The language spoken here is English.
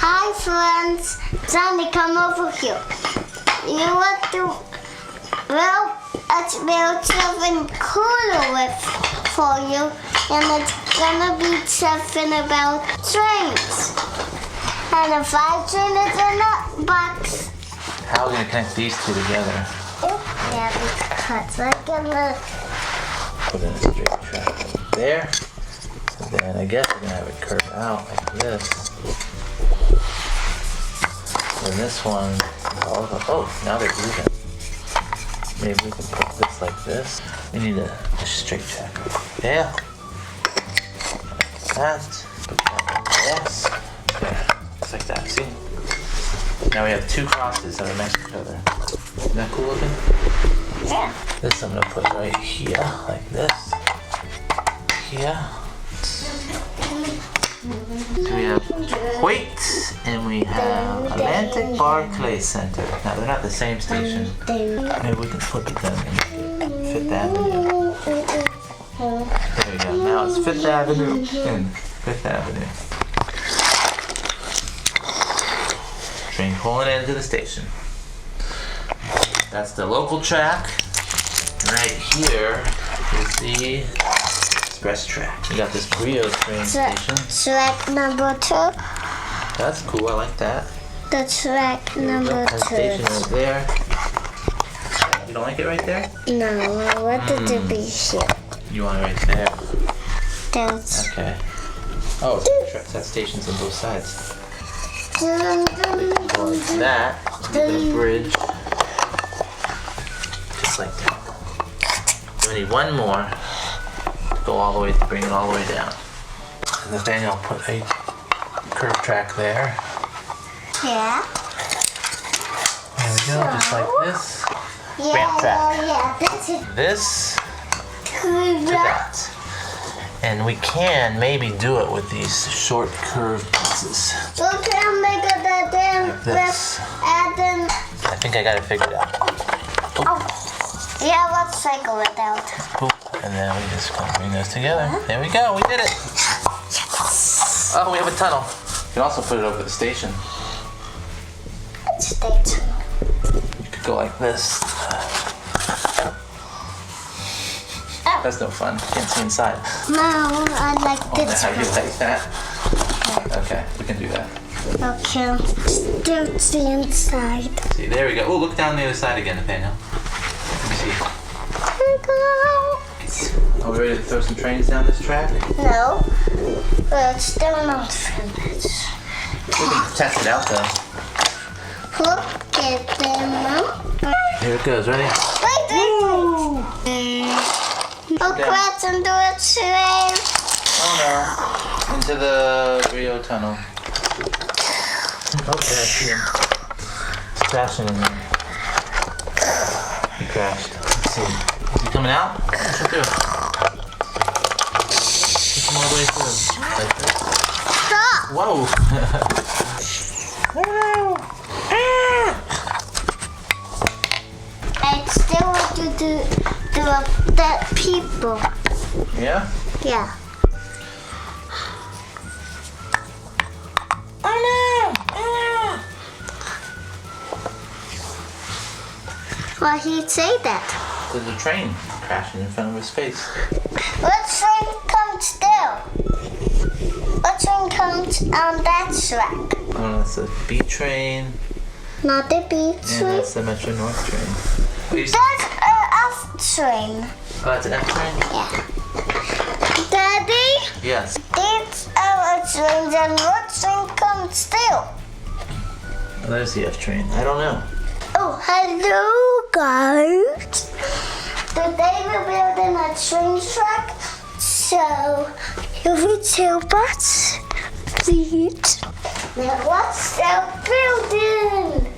Hi friends, Johnny, come over here. You want to build something cooler for you, and it's gonna be something about trains. And the 5 train is in a box. How are we gonna connect these two together? Yeah, because I'm gonna Put in a straight track right there. And then I guess we're gonna have it curve out like this. And this one, oh, now they're even. Maybe we can put this like this. We need a straight track. Yeah. Like that. Put that like this. Yeah, just like that. See? Now we have 2 crosses that are next to each other. Isn't that cool looking? Yeah. This I'm gonna put right here, like this. Here. So we have Hoyt and we have Atlantic Barclay Center. Now they're not the same station. Maybe we can flip it then and Fifth Avenue. There you go. Now it's Fifth Avenue and Fifth Avenue. Train pulling into the station. That's the local track. Right here is the express track. We got this Brio train station. Track number 2. That's cool. I like that. The track number 2. Station right there. You don't like it right there? No, I want it to be here. You want it right there? That's Okay. Oh, it's that station's on both sides. Go like that. Give it a bridge. Just like that. We need one more to go all the way, to bring it all the way down. And Nathaniel put a curve track there. yeah. There we go, just like this. Yeah, Ramp track. yeah. That's it. This Curve to that. And we can maybe do it with these short curved pieces. We can make it that then Like this. and then. I think I got it figured out. Oh, yeah. Let's figure it out. Boop. And then we just gonna bring those together. There we go, we did it. Oh, we have a tunnel. You can also put it over the station. Station. You could go like this. That's no fun. Can't see inside. No, I like this How you one. like that? Okay, we can do that. Okay, still see inside. See, there we go. Oh, look down the other side again, Nathaniel. Let me see. Are we ready to throw some trains down this track? No, but it's still not finished. We can test it out though. Look at them. Here it goes. Ready? Wait. Okay, let's undo a train. Oh no. Into the Brio tunnel. Okay, I see him. He's crashing in there. He crashed. Let's see. Is he coming out? Push him through. Push him all the way through. Like this. Stop. Whoa. I still want to do that people. Yeah? Yeah. Why he say that? There's a train crashing in front of his face. What train comes still? What train comes on that track? Oh, that's the B train. Not the B And train. that's the Metro North train. That's an F train. Oh, that's an F train? Yeah. Daddy, Yes. these are trains and what train comes still? Oh, there's the F train. I don't know. Oh, hello guys. Today we're building a train track. So, you will help us, please. Now what's the building?